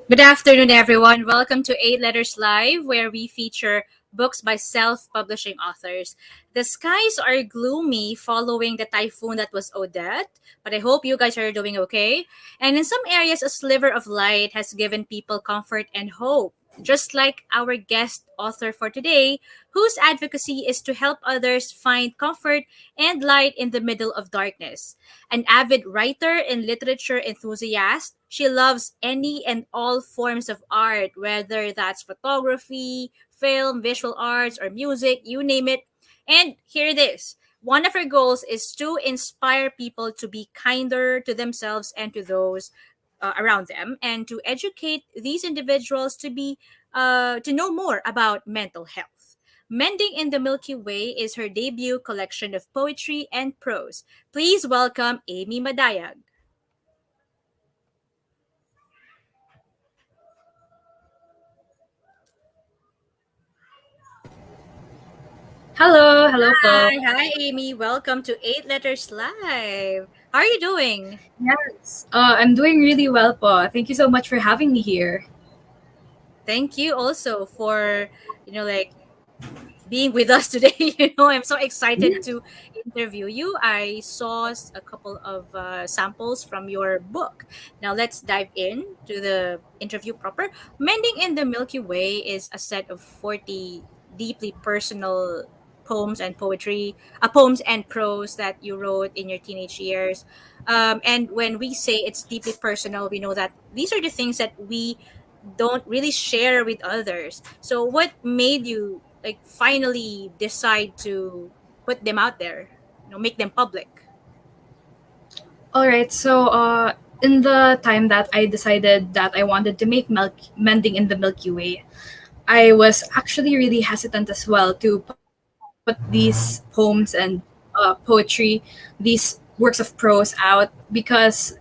Good afternoon, everyone. Welcome to Eight Letters Live, where we feature books by self publishing authors. The skies are gloomy following the typhoon that was Odette, but I hope you guys are doing okay. And in some areas, a sliver of light has given people comfort and hope. Just like our guest author for today, whose advocacy is to help others find comfort and light in the middle of darkness. An avid writer and literature enthusiast, she loves any and all forms of art, whether that's photography, film, visual arts, or music, you name it. And here it is. One of her goals is to inspire people to be kinder to themselves and to those around them, and to educate these individuals to know more about mental health. Mending in the Milky Way is her debut collection of poetry and prose. Please welcome Aimy Madayag. Hello po. Hi, Amy. Welcome to Eight Letters Live. How are you doing? Yes, I'm doing really well po. Thank you so much for having me here. Thank you also for like being with us today. I'm so excited to interview you. I saw a couple of samples from your book. Now let's dive in to the interview proper. Mending in the Milky Way is a set of 40 deeply personal poems and prose that you wrote in your teenage years. And when we say it's deeply personal, we know that these are the things that we don't really share with others. So what made you like finally decide to put them out there, make them public? All right, so in the time that I decided that I wanted to make mending in the Milky Way, I was actually really hesitant as well to put these poems and poetry, these works of prose out because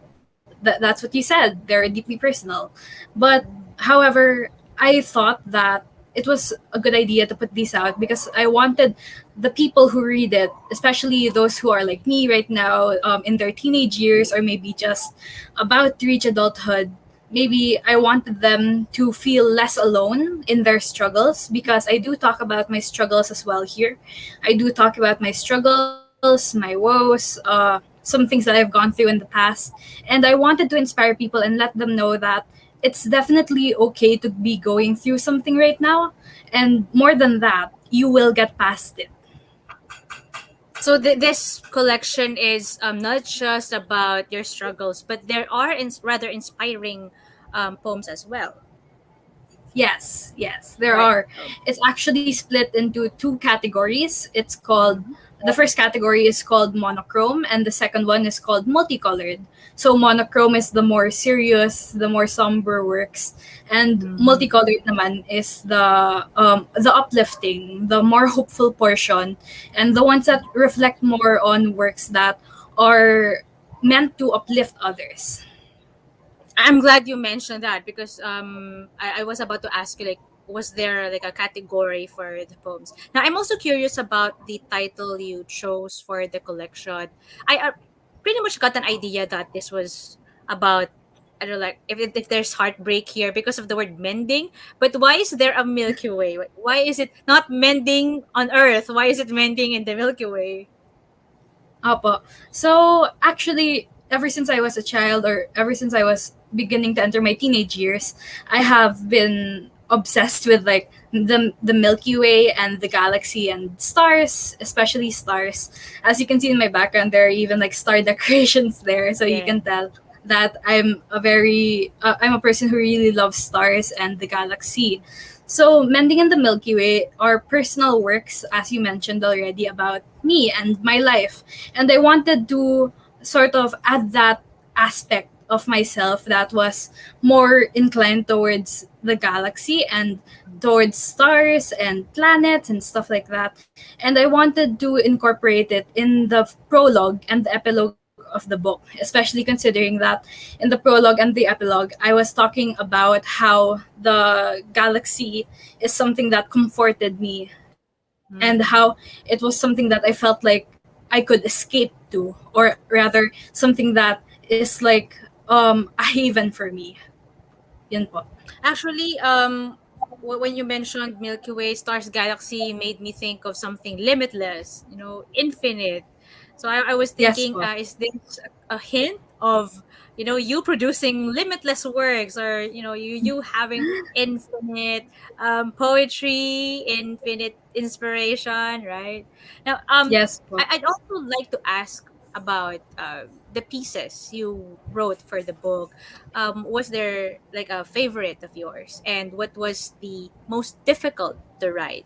that's what you said. They're deeply personal. But however, I thought that it was a good idea to put these out because I wanted the people who read it, especially those who are like me right now, in their teenage years or maybe just about to reach adulthood. Maybe I wanted them to feel less alone in their struggles because I do talk about my struggles as well here. I do talk about my struggles, my woes, some things that I've gone through in the past. And I wanted to inspire people and let them know that it's definitely okay to be going through something right now. And more than that, you will get past it. So this collection is not just about your struggles, but there are rather inspiring poems as well, Yes, there right? are. It's actually split into two categories. It's called Mhm. the first category is called monochrome and the second one is called multicolored. So monochrome is the more serious, the more somber works, and Mhm. multicolored naman is the uplifting, the more hopeful portion, and the ones that reflect more on works that are meant to uplift others. I'm glad you mentioned that because I was about to ask you, like, was there like a category for the poems? Now I'm also curious about the title you chose for the collection. I pretty much got an idea that this was about, I don't know, like if there's heartbreak here because of the word mending. But why is there a Milky Way? Why is it not mending on Earth? Why is it mending in the Milky Way? Apo. So actually, ever since I was a child or ever since I was beginning to enter my teenage years, I have been obsessed with like the Milky Way and the galaxy and stars, especially stars. As you can see in my background, there are even like star decorations there, so you Yeah. can tell that I'm a person who really loves stars and the galaxy. So, Mending in the Milky Way are personal works, as you mentioned already, about me and my life. And I wanted to sort of add that aspect of myself that was more inclined towards the galaxy and towards stars and planets and stuff like that. And I wanted to incorporate it in the prologue and the epilogue of the book, especially considering that in the prologue and the epilogue, I was talking about how the galaxy is something that comforted me and how Mm. it was something that I felt like I could escape to, or rather, something that is like a haven for me. Yun po. Actually, when you mentioned Milky Way, stars, galaxy made me think of something limitless, infinite. So I was Yes thinking, po. is this a hint of, you producing limitless works, or, you having infinite poetry, infinite inspiration, right? Now, Yes po. I'd also like to ask about the pieces you wrote for the book. Was there like a favorite of yours, and what was the most difficult to write?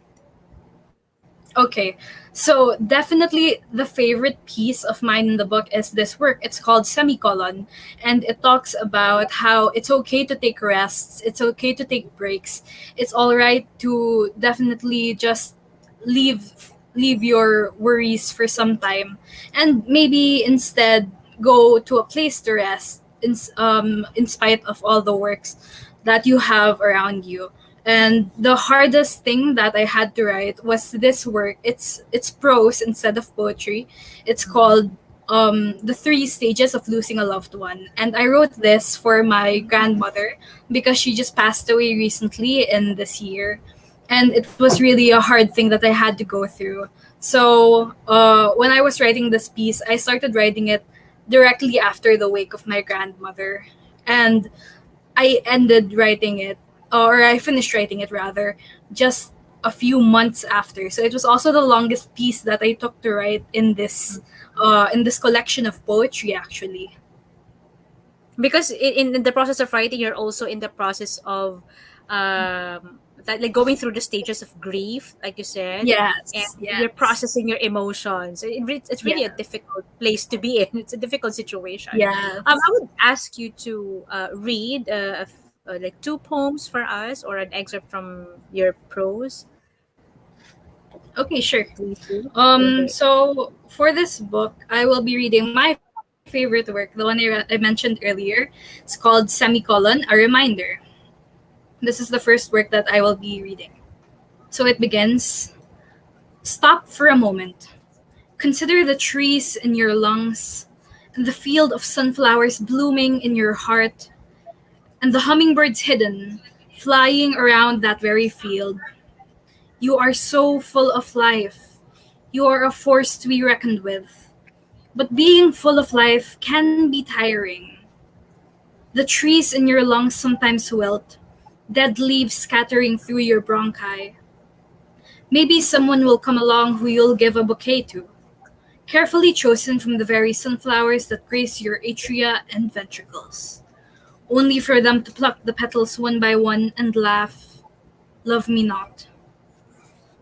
Okay, so definitely the favorite piece of mine in the book is this work. It's called Semicolon, and it talks about how it's okay to take rests, it's okay to take breaks. It's all right to definitely just leave leave your worries for some time, and maybe instead go to a place to rest in spite of all the works that you have around you. And the hardest thing that I had to write was this work. It's prose instead of poetry. It's called The Three Stages of Losing a Loved One. And I wrote this for my grandmother because she just passed away recently in this year. And it was really a hard thing that I had to go through. So when I was writing this piece, I started writing it directly after the wake of my grandmother. And I ended writing it, or I finished writing it rather, just a few months after. So it was also the longest piece that I took to write in this collection of poetry actually. Because in the process of writing, you're also in the process of like going through the stages of grief, like you said, and Yes, you're yes, processing your emotions. It's really a yeah, difficult place to be in. It's a difficult situation. yes. I would ask you to read like two poems for us, or an excerpt from your prose. Okay, sure. Please do. Go ahead. So for this book, I will be reading my favorite work, the one I mentioned earlier. It's called Semicolon, A Reminder. This is the first work that I will be reading. So it begins. Stop for a moment. Consider the trees in your lungs, and the field of sunflowers blooming in your heart, and the hummingbirds hidden, flying around that very field. You are so full of life. You are a force to be reckoned with. But being full of life can be tiring. The trees in your lungs sometimes wilt, dead leaves scattering through your bronchi. Maybe someone will come along who you'll give a bouquet to, carefully chosen from the very sunflowers that grace your atria and ventricles, only for them to pluck the petals one by one and laugh, "Love me not."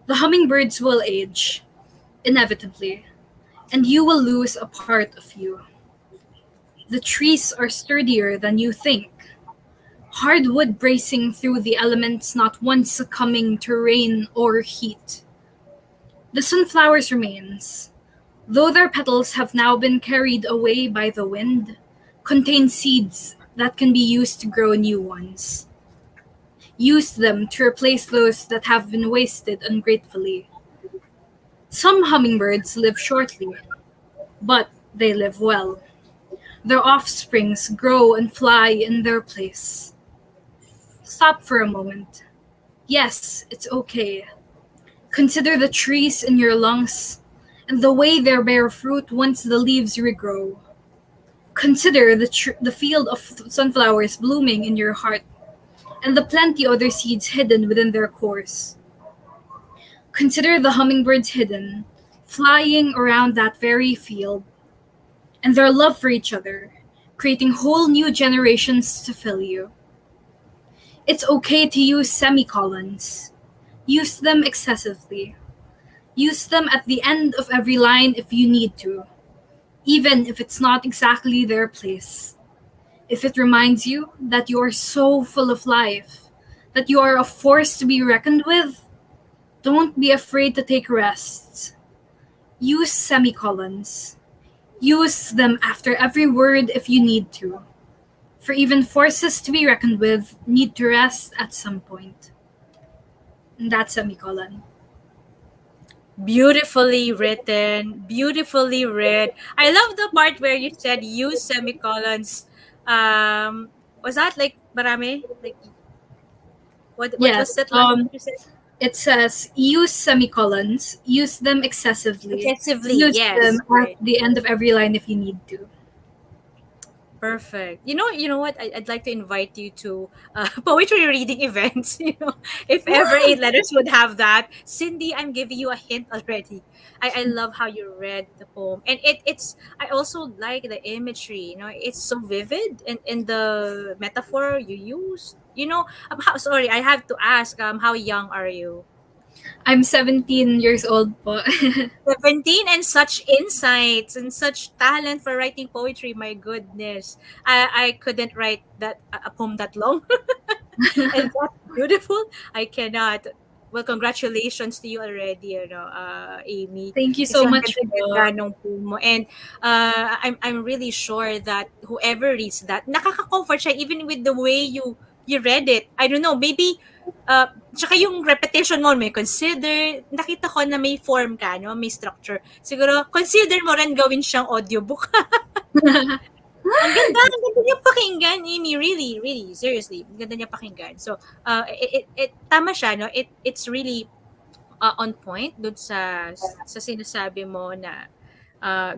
The hummingbirds will age, inevitably, and you will lose a part of you. The trees are sturdier than you think, hardwood bracing through the elements, not once succumbing to rain or heat. The sunflowers remains, though their petals have now been carried away by the wind, contain seeds that can be used to grow new ones. Use them to replace those that have been wasted ungratefully. Some hummingbirds live shortly, but they live well. Their offsprings grow and fly in their place. Stop for a moment. Yes, it's okay. Consider the trees in your lungs and the way they bear fruit once the leaves regrow. Consider the field of sunflowers blooming in your heart and the plenty other seeds hidden within their cores. Consider the hummingbirds hidden, flying around that very field, and their love for each other, creating whole new generations to fill you. It's okay to use semicolons. Use them excessively. Use them at the end of every line if you need to, even if it's not exactly their place. If it reminds you that you are so full of life, that you are a force to be reckoned with, don't be afraid to take rests. Use semicolons. Use them after every word if you need to. For even forces to be reckoned with need to rest at some point. And that's semicolon. Beautifully written, beautifully read. I love the part where you said use semicolons. Was that like marami? Like What Yes. was that line that you said? It says use semicolons, use them excessively, Excessively, use them yes, at right. the end of every line if you need to. Perfect. You know what? I'd like to invite you to poetry reading events. You know, if ever eight letters would have that. Cindy, I'm giving you a hint already. I love how you read the poem, and it's. I also like the imagery. You know, it's so vivid, and the metaphor you use. You know, sorry, I have to ask. How young are you? I'm 17 years old po. 17 and such insights and such talent for writing poetry. My goodness. I couldn't write that a poem that long and that beautiful. I cannot. Well, congratulations to you already, Amy. Thank you so Kasi ang much ganda-ganda po. nung poem mo. And I'm really sure that whoever reads that, nakaka-comfort siya even with the way you read it. I don't know, maybe tsaka yung repetition mo, may consider, nakita ko na may form ka, no? May structure. Siguro, consider mo rin gawin siyang audiobook. Ang ganda niya pakinggan, Amy. Really, really, seriously. Ang ganda niya pakinggan. So, tama siya, no? It's really on point dun sa sinasabi mo na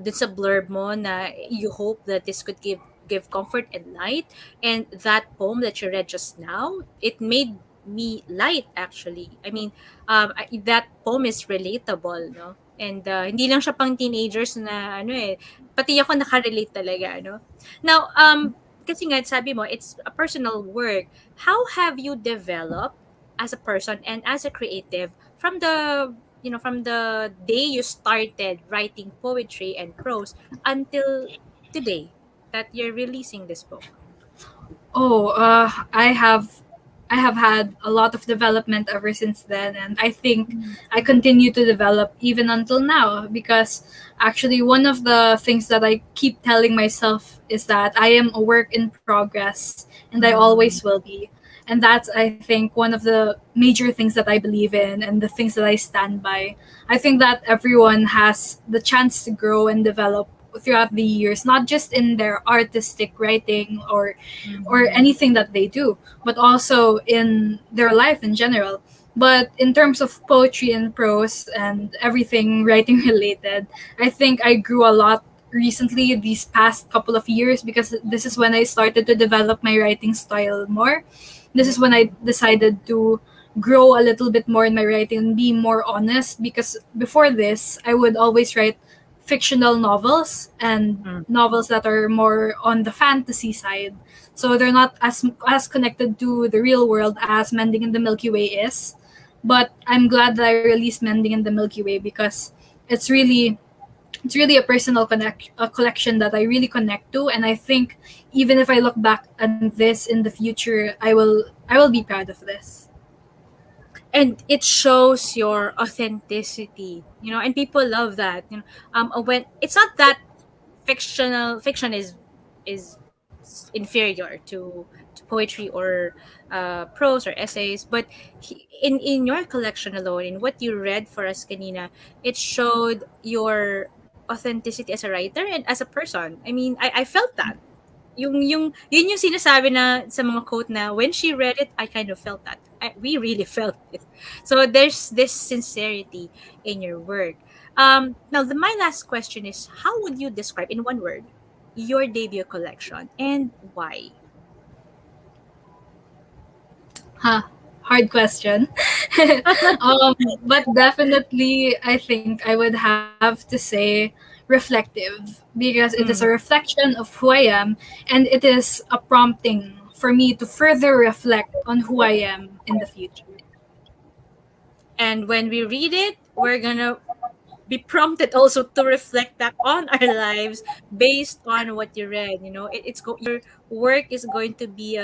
dun sa blurb mo na you hope that this could give comfort and light, and that poem that you read just now, it made me light actually. I mean, that poem is relatable, no? And hindi lang siya pang teenagers na ano eh, pati ako nakarelate talaga, no? Now, kasi nga sabi mo, it's a personal work. How have you developed as a person and as a creative from from the day you started writing poetry and prose until today that you're releasing this book? Oh, I have had a lot of development ever since then, and I think I continue to develop even until now because actually one of the things that I keep telling myself is that I am a work in progress and I always will be. And that's, I think, one of the major things that I believe in and the things that I stand by. I think that everyone has the chance to grow and develop throughout the years, not just in their artistic writing or Mhm. anything that they do, but also in their life in general. But in terms of poetry and prose and everything writing related, I think I grew a lot recently these past couple of years because this is when I started to develop my writing style more. This is when I decided to grow a little bit more in my writing and be more honest because before this, I would always write fictional novels and Mm. novels that are more on the fantasy side. So they're not as connected to the real world as Mending in the Milky Way is. But I'm glad that I released Mending in the Milky Way because it's really it's really a collection that I really connect to, and I think even if I look back at this in the future, I will be proud of this. And it shows your authenticity, and people love that. When it's not that fiction is inferior to poetry or prose or essays, but in your collection alone, in what you read for us kanina, it showed your authenticity as a writer and as a person. I mean, I felt that. Yun yung sinasabi na sa mga quote na when she read it, I kind of felt that. We really felt it. So there's this sincerity in your work. Now, my last question is, how would you describe in one word your debut collection and why? Huh. Hard question. But definitely, I think I would have to say reflective because it is a Mm. reflection of who I am and it is a prompting for me to further reflect on who I am in the future. And when we read it, we're gonna be prompted also to reflect back on our lives based on what you read. Your work is going to be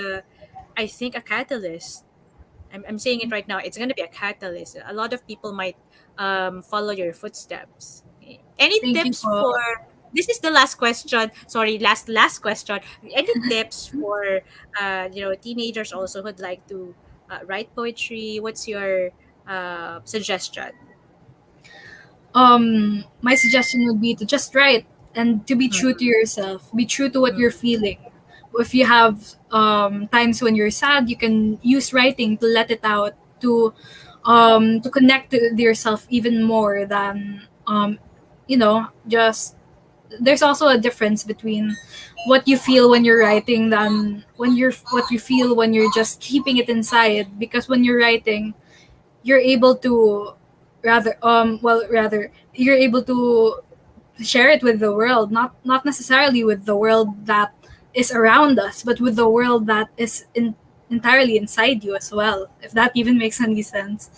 I think, a catalyst. I'm saying it right now. It's going to be a catalyst. A lot of people might follow your footsteps. Any Thank you tips po. for? This is the last question. Sorry, last question. Any tips for teenagers also who'd like to write poetry? What's your suggestion? My suggestion would be to just write and to be true to yourself, be true to what you're feeling. if you have times when you're sad, you can use writing to let it out, to connect to yourself even more than just there's also a difference between what you feel when you're writing than what you feel when you're just keeping it inside, because when you're writing you're able to rather you're able to share it with the world, not necessarily with the world that is around us, but with the world that is entirely inside you as well, if that even makes any sense.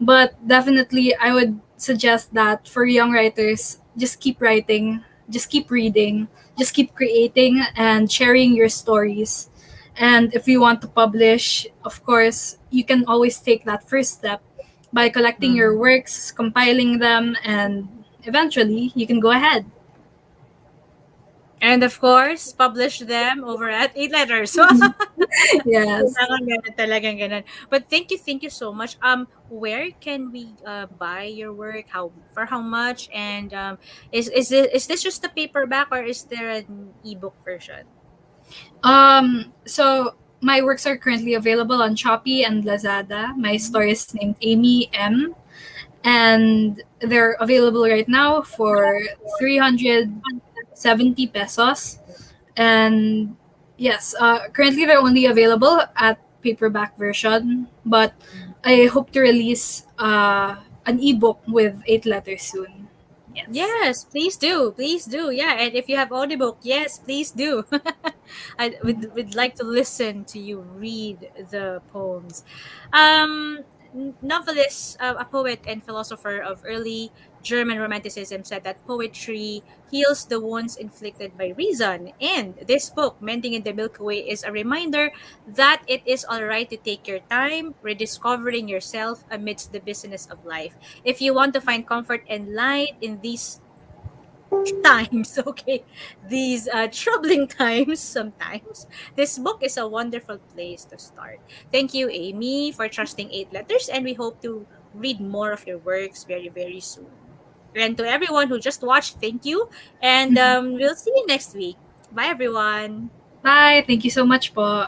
But definitely I would suggest that for young writers, just keep writing, just keep reading, just keep creating and sharing your stories. And if you want to publish, of course you can always take that first step by collecting your Mm. works, compiling them, and eventually you can go ahead. And of course, publish them over at 8 letters. Yes. Kailangan meron talagang gano'n. But thank you so much. Where can we buy your work? For how much? And is this just a paperback or is there an ebook version? So my works are currently available on Shopee and Lazada. My store is named Amy M, and they're available right now for 370 pesos. And yes, currently they're only available at paperback version, but I hope to release an ebook with 8 letters soon. Yes. Yes, please do. Please do. Yeah, and if you have audiobook, yes, please do. I would like to listen to you read the poems. Novelist, a poet and philosopher of early German Romanticism, said that poetry heals the wounds inflicted by reason. And this book, Mending in the Milky Way, is a reminder that it is all right to take your time, rediscovering yourself amidst the busyness of life. If you want to find comfort and light in these times, okay, these troubling times sometimes, this book is a wonderful place to start. Thank you, Amy, for trusting 8 letters, and we hope to read more of your works very, very soon. And to everyone who just watched, thank you, and we'll see you next week. Bye, everyone. Bye. Thank you so much po.